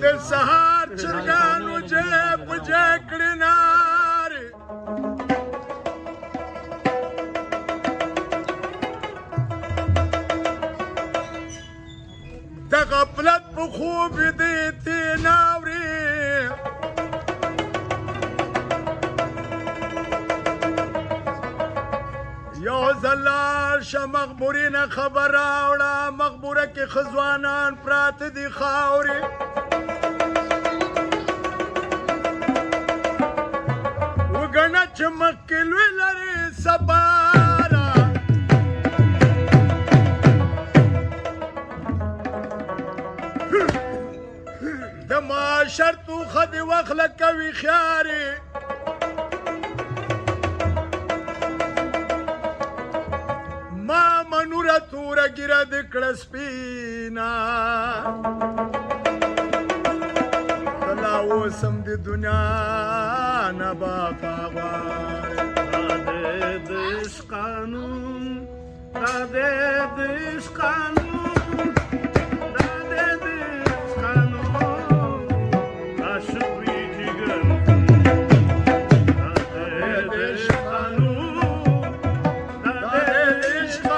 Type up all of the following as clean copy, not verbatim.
د سهار چرګانو جې په جې کړې نارې د غفلت په خوب دې تې ناورې یو ځل شه مغبورې نه خبر راوړه مغبوره کې ښځوانان پراته دي خاورې وګڼه چې مخکې لوی لرې سباره د معاشر توخه دې وخله کوي خیارې منوره توره ګیره د کړه سپینه کله اوسم د دنیا نه بافا غواړې د عشق قانون دا دې د عشق قانون دا دې د عشق قانون عاشق وي جګر دا دې د عشق قانون دا دې د عشق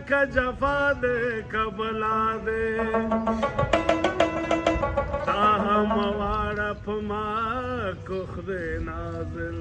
که جفا دې که بلا دې تا هم واړه په ما کوخ دې نازل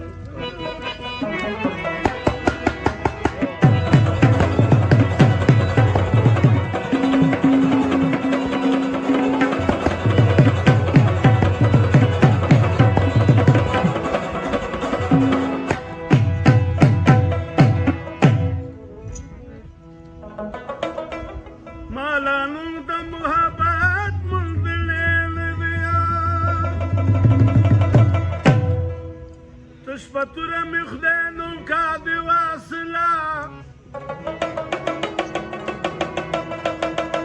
شپتوره می خدای نوم کا دی واصله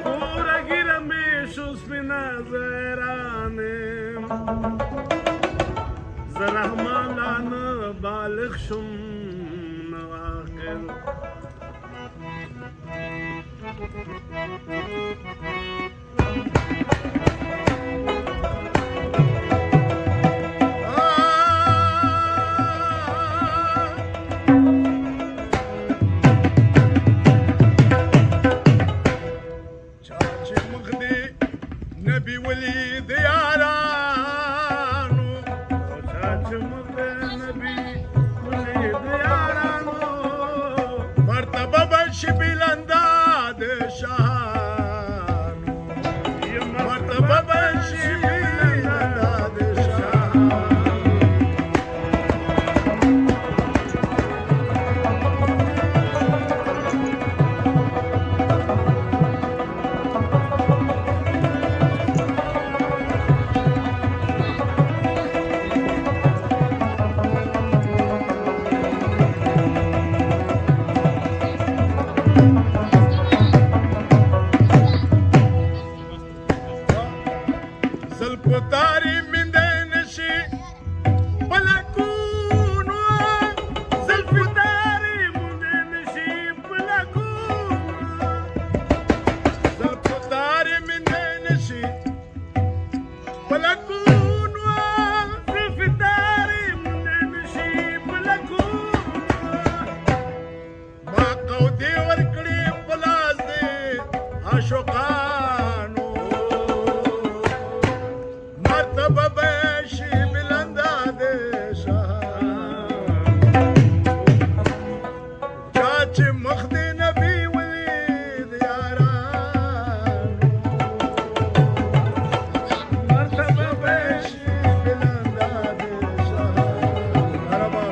پوره ګیره می شو سپینه زیرانم زه رحمانانه بالغ شم نو عاقل نبی ولی دیارانو نبی ولی دیارانو مرتبه بشی بلنده د شانو مرتبه بشی بلنده د شانو زلپتاری منده نشی پلکونو زلپتاری منده نشی پلکونو زلپتاری منده نشی پلکونو زلپتاری منده نشی پلکونو ما قودی ورکړي پلاس دی عاشقانو مرتبه بشي بلنده د شان چا چې مخ دې نبي ولید یارانو مرتبه بشي بلنده د شان مرحبا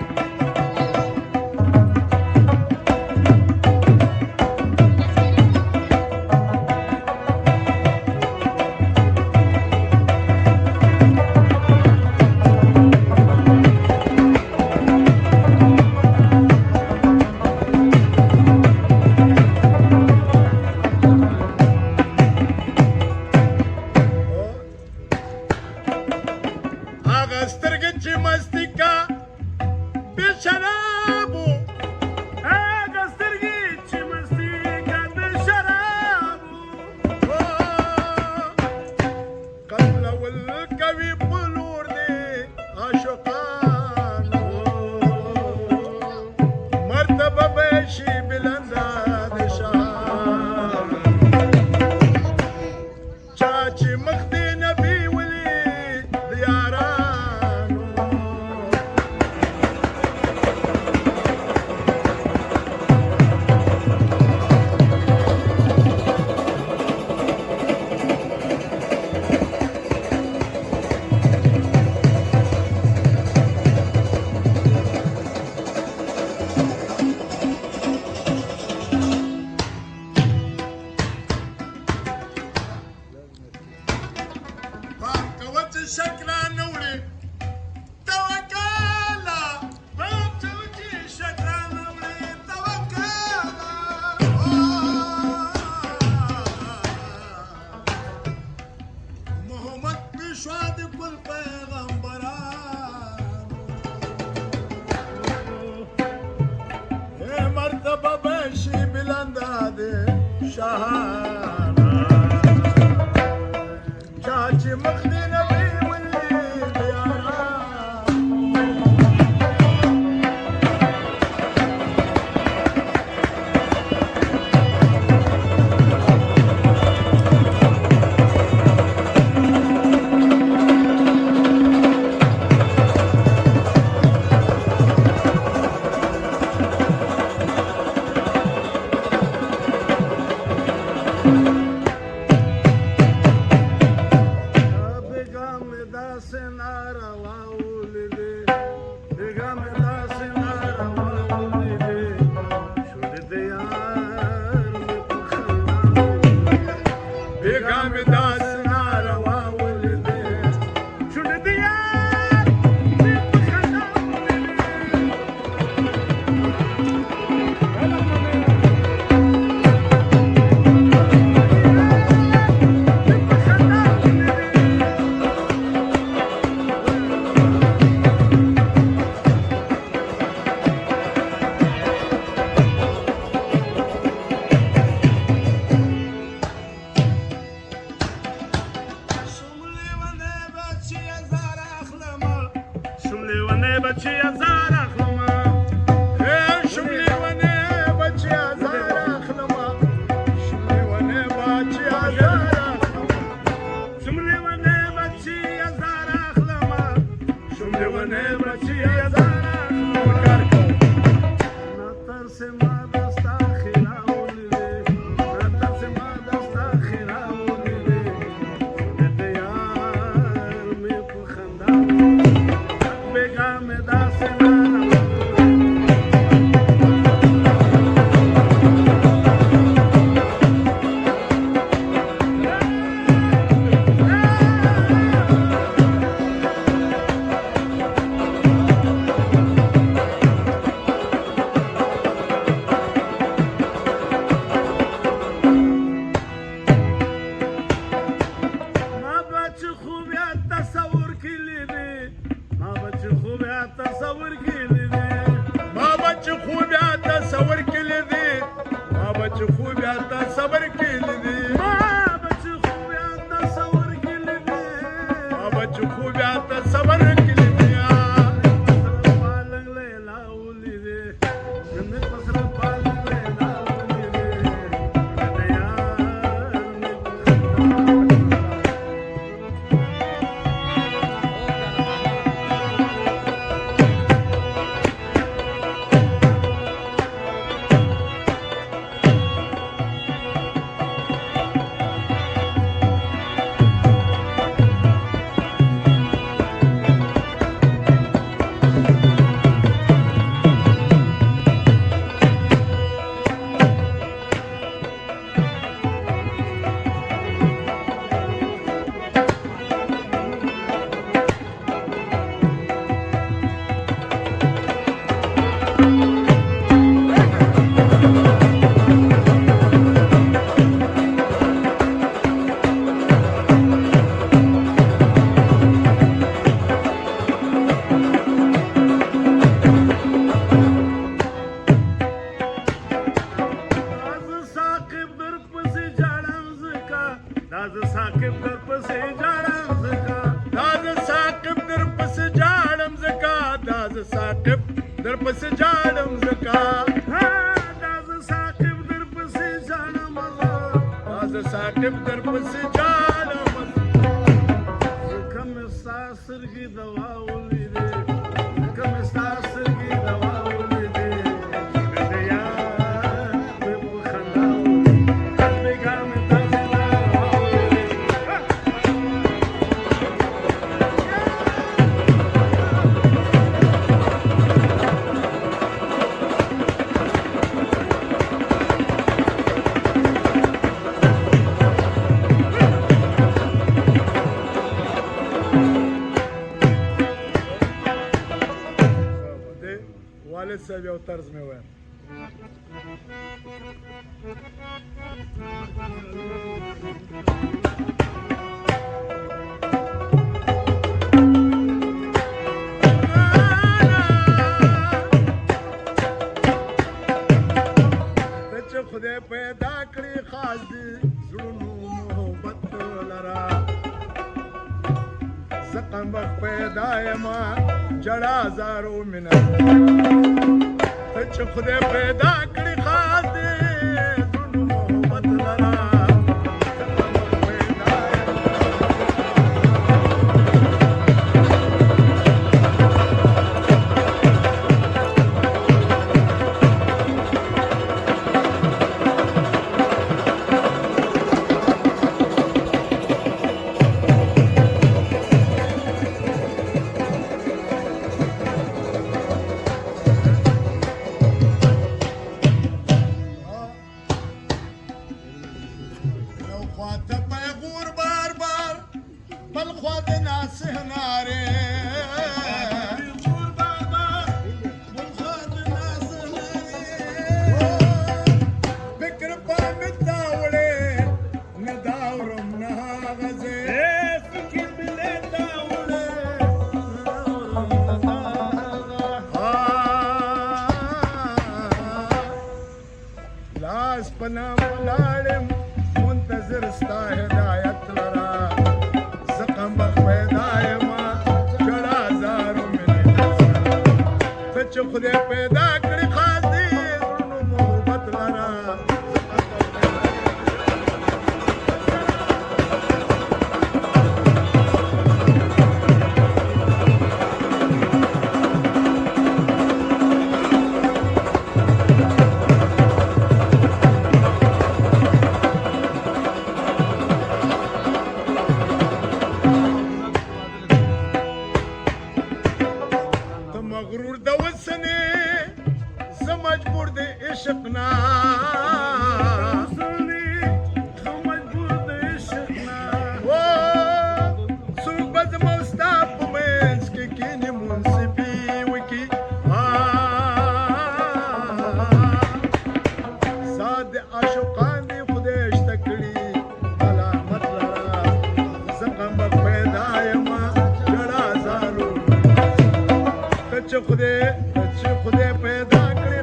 هغه سترګې چې مستي کا بې شرابو هغه سترګې چې مستي کا بې شرابو قبلول کوي په لور دې عاشقانو مرتبه بشي بلنده د شان چا چې مخ دې نبي ولید یارانو پام کوه چې شک را نه وړي توکله پام کوه چې شک را نه وړي توکله محمد پیشوا د کل پیغمبرانو مرتبه بشي بلنده د شاهانه چا چې مخ دې نبي ولید یارانو داسې ناروا ولیدې بېګا مې داسې ناروا ولیدې شونډې د یار مې په خندا بېګا مې داسې ناروا ولیدې شونډې د یار مې په خندا شوم لیونی بچی ازار اخلمه شوم لیونی بچی ازار اخلمه شوم لیونی بچی ازار اخلمه شوم لیونی بچی ازار اخلمه شوم لیونی بچی ازار اخلمه نترسې ما دستا خیره ولیدې نترسې ما دستا خیره ولیدې شونډې د یار مې په خندا بېګا مې داسې ناروا ما به چې خوبیات تصور کې لیدې ما به چې خوبیات تصور کې لیدې ما بچ خوبیا تصور کلی دی ما بچ خوبیا تصور کلی دی ما به چې خوبیات تصور کې لیدې ما بچ خوبیا تصور کلی دی پالنګ لیلا ولیدې نن پسر پالنګ لیلا ولیدې د یار مې په دا زه ساقب در پسې جاړم زکا دا زه ساقب در پسې جاړم زکا دا زه ساقب در پسې جاړم زکا دا زه ساقب در پسې جاړم دا زه ساقب در پسې جاړم زکا مې ستا سترګې دوا ولیدې زکا مې ستا سترګې دوا ولیدې د یار مې په خندا بېګا مې داسې ناروا ولیدې والد صاحب یو طرز مې وایم چې خدای پیدا کړی خاص دي زړونو محبت لرا زقم وخت پیدا یما جړا زارو مینا چې خدای پیدا کړی خاص دي زړونو محبت لرا سهناري فكر بام الداولين نداورم ناغزي فكر بالداولين لاس بنا ملالم منتظر ستا هدايت لرا زقم بخوي دايما جڑا زارو مني بچ خدای پیدا کړی خاص دی ورنو محبت لرا مغرور د وسنې زه مجبور د عشقنا څوک به زما ستا په منځ کې کینې منصفي وکړي سات د عاشقان دي خدای شته کړي علامت لرا زه غم پیدا یمه جړا زارو چې خدای پیدا کړی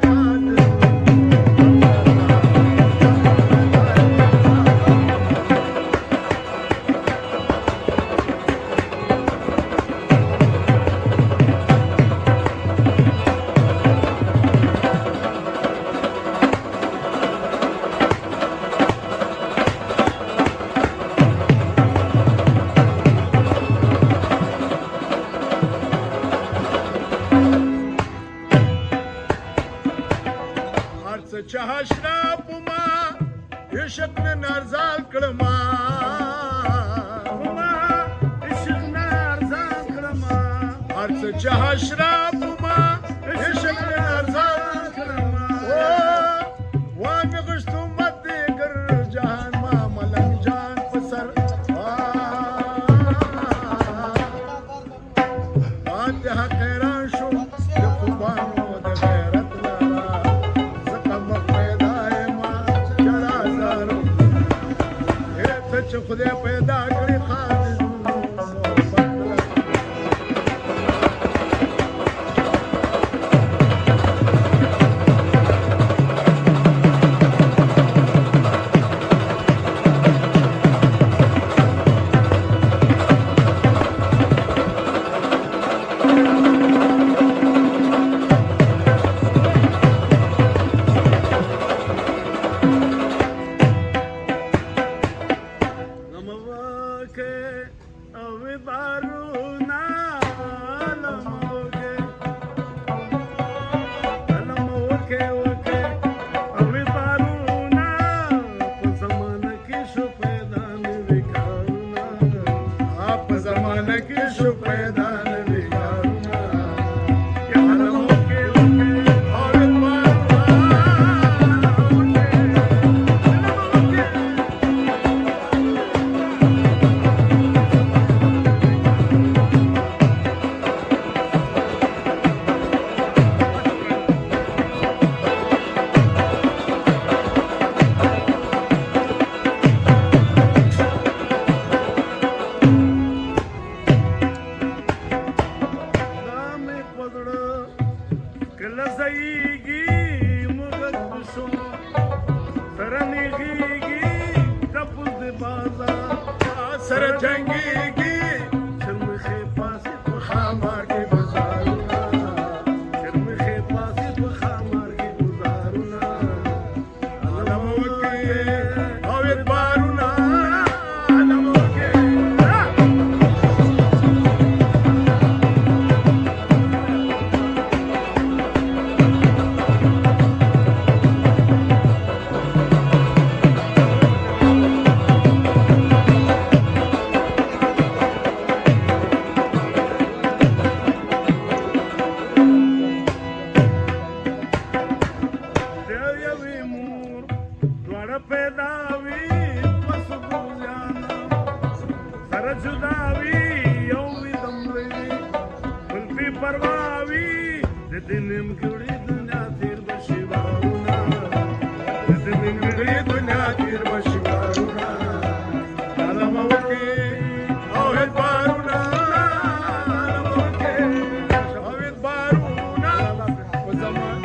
چه اشراف ما عشق نه نارزال کړما عشق نه ارزان کړما هر څه چه اشراف ما عشق نه نارزال کړما وامه غشتو مت ګر جهان ما ملنګ جان پسر فاتحه حیران شو د خوبانو د غیرت لرا چې خدای پیدا کړی خالص زمانه کې شو پیدا نوی کارونه یارمو کې سره جنگيږي شرمخې پاسې په خامار کې بازارونه شرمخې پاسې په خامار کې گزارونه علمو کې او ادبارونه علمو کې د نیمګړې دنیا تېر به شي بارونه د نیمګړې دنیا تېر به شي بارونه عالمه وکړي او اعتبارونه عالمه وکړي او اعتبارونه په زمان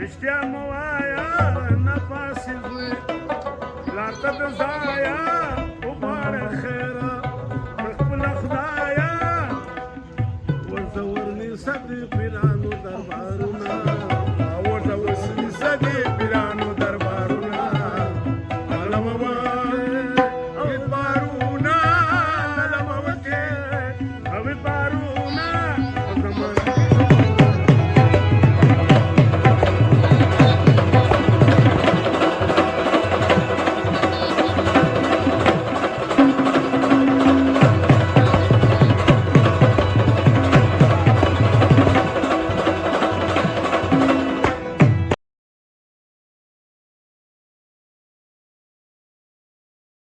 رښتیا مو وایه نه پاسېږي لار ته د ځایه وغواړه خیره د خپله خدایه ورته ورنیسه د پیرانو دربارونه ورته ورنیسه د پیرانو دربارونه عالمه وایه